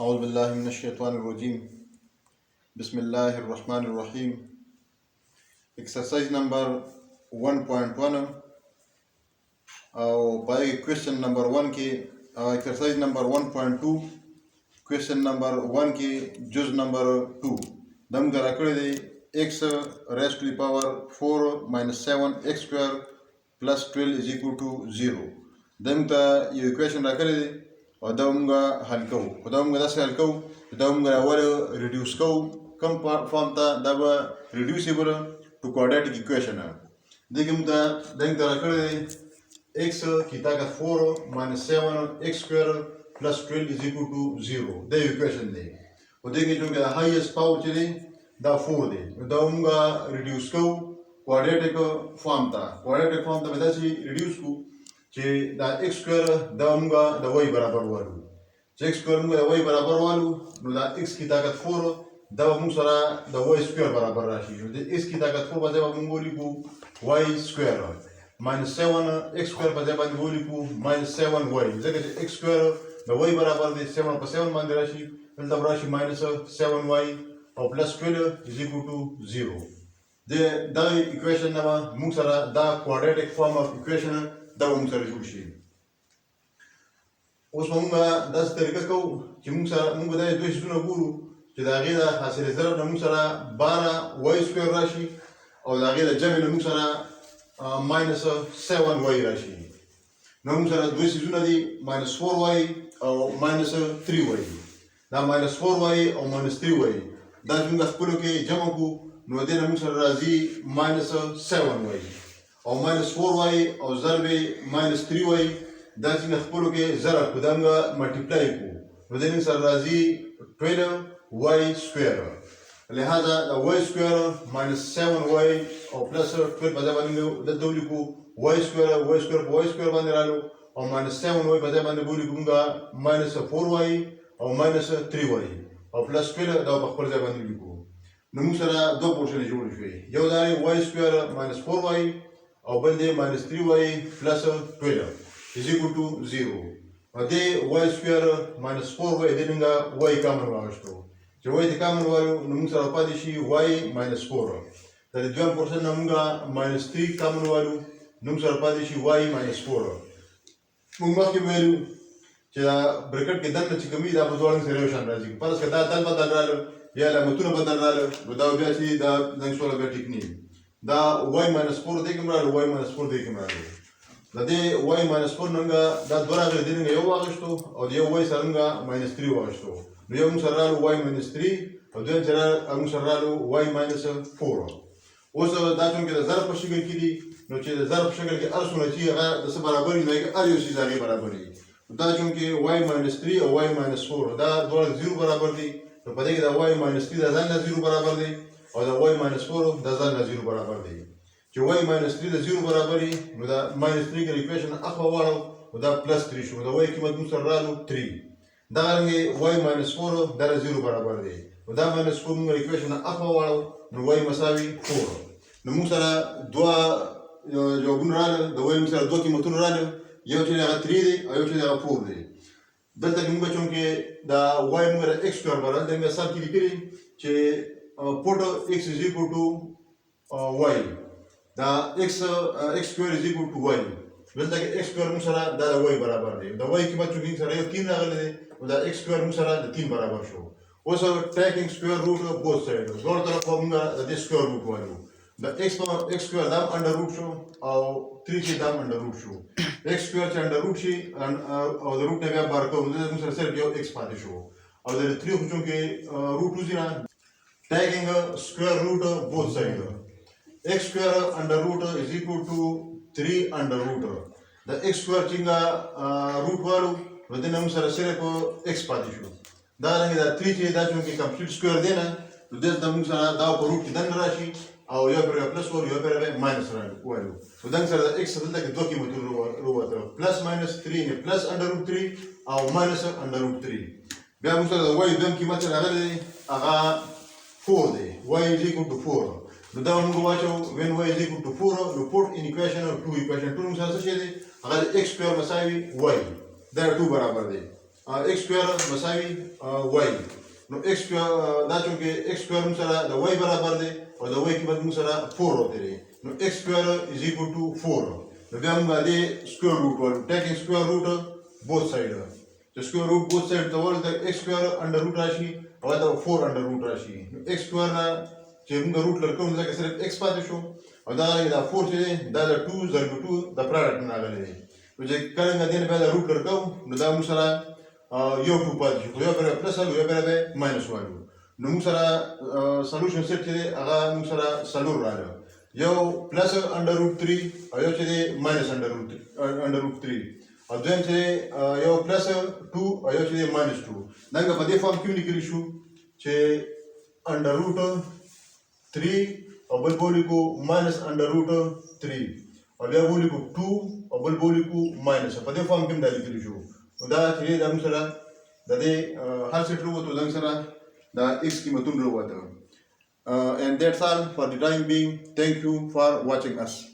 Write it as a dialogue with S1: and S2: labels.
S1: أعوذ بالله من الشيطان الرجيم. بسم الله الرحمن الرحيم. Exercise number 1.1 और by question number 1 के exercise number 1.2 question number 1 के जुज number 2 दम करा कर दे x raised to the power 4 minus 7 x square plus 12 is equal to 0 दम का ये equation रख दे और दमगा हल को दमगा दस हल को दमगा वाले reduce को कम form था दब reducible to quadratic equation है देखिए मुद्दा दम का रख दे x की ताकत 4 minus 7 x square plus 12 is equal to 0 दे equation दे और देखिए जो कि highest power चले दा 4 दे दमगा reduce को quadratic form था quadratic form था बेदासी reduce को چې دا x square دا موږ د y برابر والو چې x square موږ د y برابر والو نو دا x کی طاقت 4 دا موږ سره د y square برابر راشي نو د x کی طاقت 4 باندې موږ ولیکو y square minus 7 x square باندې ولیکو minus 7y ځکه چې x square د y برابر دی 7 په 7 باندې راشي دلته راشي minus 7y او plus 12 is equal to 0 دا equation نه موږ سره دا quadratic form of equation دا موږ سره جوړ شي اوس موږ داسې طریقه کوو چې موږ دا دوه شیزونه ګورو چې د هغې د حاصل ضرب نه موږ سره 12 y سکویر راشي او د هغې د جمع نه موږ سره minus 7y راشي نو موږ سره دوه شیزونه دي minus 4y او minus 3y دا minus 4y او minus 3y دا چې موږ خپلو کې جمع کړو نو دې نه موږ سره راځي minus 7y او minus 4y او ضرب minus 3y دا چې خپلو کې ضرب په دغه ملټیپلای کو نو د نن سره راځي 12y سکویر لہذا y سکویر minus 7y او plus 12 په ځای باندې د دولی کو y سکویر په y سکویر باندې رالو او minus 7y په ځای باندې بولی کومګه minus 4y او minus 3y او plus 12 دا په خپل ځای باندې لیکو نو موږ سره دوه پورشن جوړ شوي یو دا y سکویر minus 4y او بل دی minus 3y plus 12 is equal to 0 او دی y square minus 4y دی ننګه y کامن واغشتو چې y دی کامن وایو نو موږ سره پاتې شي y minus 4 دا د دویم پورشن نه موږ minus 3 کامن وایو نو موږ سره پاتې شي y minus 4 موږ مخکې ویلو چې دا برکټ کې دننه چې کمی دا په دوه سره یو شان راځي فرض کړه دا دل بدل رااله یا علامتونه بدل رااله نو دا بیا چې دا څنګه شوله بیا ټیک نه دا y minus 4 دی کوم رااله y minus 4 دی کوم رااله د دې y minus 4 ننګه دا دوه راغلي دي ننګه یو واغشتو او د یو y سره ننګه minus 3 واغشتو نو یو موږ سره رااله y minus 3 او دویم سره موږ سره رااله y minus 4 اوس دا څنګه د ضرب په شکل کې دي نو چې د ضرب په شکل کې هر څونه چې هغه د څه برابر وي نو هر یو شی ځای برابر وي دا څنګه y minus 3 او y minus 4 دا دوه 0 برابر دي نو په دې کې دا y minus 3 دا ځان 0 برابر دي او دا y minus 4 دا ځان 0 برابر دي چې y minus 3 د 0 برابر وي نو دا minus 3 کې اکویشن اخوا واړو او دا plus 3 شو دا y قیمت موږ سره رالو 3 دا رنګه y minus 4 دا 0 برابر دی او دا minus 4 موږ اکویشن اخوا واړو نو y مساوي 4 نو موږ سره دوه جوابونه رااله د y موږ سره دوه قیمتونه رااله یو چې هغه 3 دی او یو چې هغه 4 دی دلته موږ چې دا y موږ x سکوير برابر د مثال کې لیکلي چې put x is equal to y دا x square is equal to y دلته کې x square موږ سره دا y برابر دی دا y قیمت چې سره یو 3 راغلی دی او دا x square موږ سره د 3 برابر شو اوس taking square root of both sides څلور طرف موږ د square root وایو دا x square دا under root شو او 3 چې دا under root شو x square چې under root شي او د root نه بیا بار کوو موږ سره صرف یو x پاتې شو او د 3 خو چې root وزي نه taking square root of both sides x square under root is equal to 3 under root the x square څنګه root والو ودې نوم سره صرف x پاتې شو دا رنګ دا 3 چې دا چې کمپلیټ سکوير دی نه نو دلته موږ سره دا په روټ کې دن راشي او یو پر پلس ور یو پر ماینس وایو نو دا سره د x دلته کې دوه قیمتونه وروته پلس ماینس 3 نه پلس انډر روټ 3 او ماینس انډر روټ 3 بیا موږ سره د y دوه قیمت راغلی هغه 4 دی y is equal to 4 نو دا موږ واچو when y is equal to 4 نو put in equation of 2 equation 2 موږ سره څه دی هغه x square مساوي y دا 2 برابر دی x square مساوي y نو x square دا چونکه x square موږ سره د y برابر دی او د y قیمت موږ سره 4 راته دی نو x square is equal to 4 نو بیا موږ د square root ول taking square root both side د square root both side ته ول د x square under root راشي او دا 4 under root راشي نو x square نه چې موږ روټ لرکوم ځکه صرف x پاتې شو او دا 4 چې دا د 2 ضرب 2 د پروډکټ نه راغلی دی نو چې کله موږ دې نه بیا روټ لرکو نو دا موږ سره یو 2 پاتې شو یو بیا پلس او یو بیا ماینس وایو نو موږ سره سولوشن سیټ چې هغه موږ سره سلور راغلی یو پلس انډر روټ 3 او یو چې ماینس انډر روټ 3 او دویم چې یو پلس 2 او یو چې ماینس 2 دا په دې فارم کې لیکل شو چې انډر روټ 3 او بل بولیکو ماینس انډر روټ 3 او بیا بولیکو 2 او بل بولیکو ماینس په دې فارم کې دا لیکل شو نو دا چې دا موږ سره د دې هر څه وروته زنګ سره دا x قیمتونه وروته and that's all for the time being. Thank you for watching us.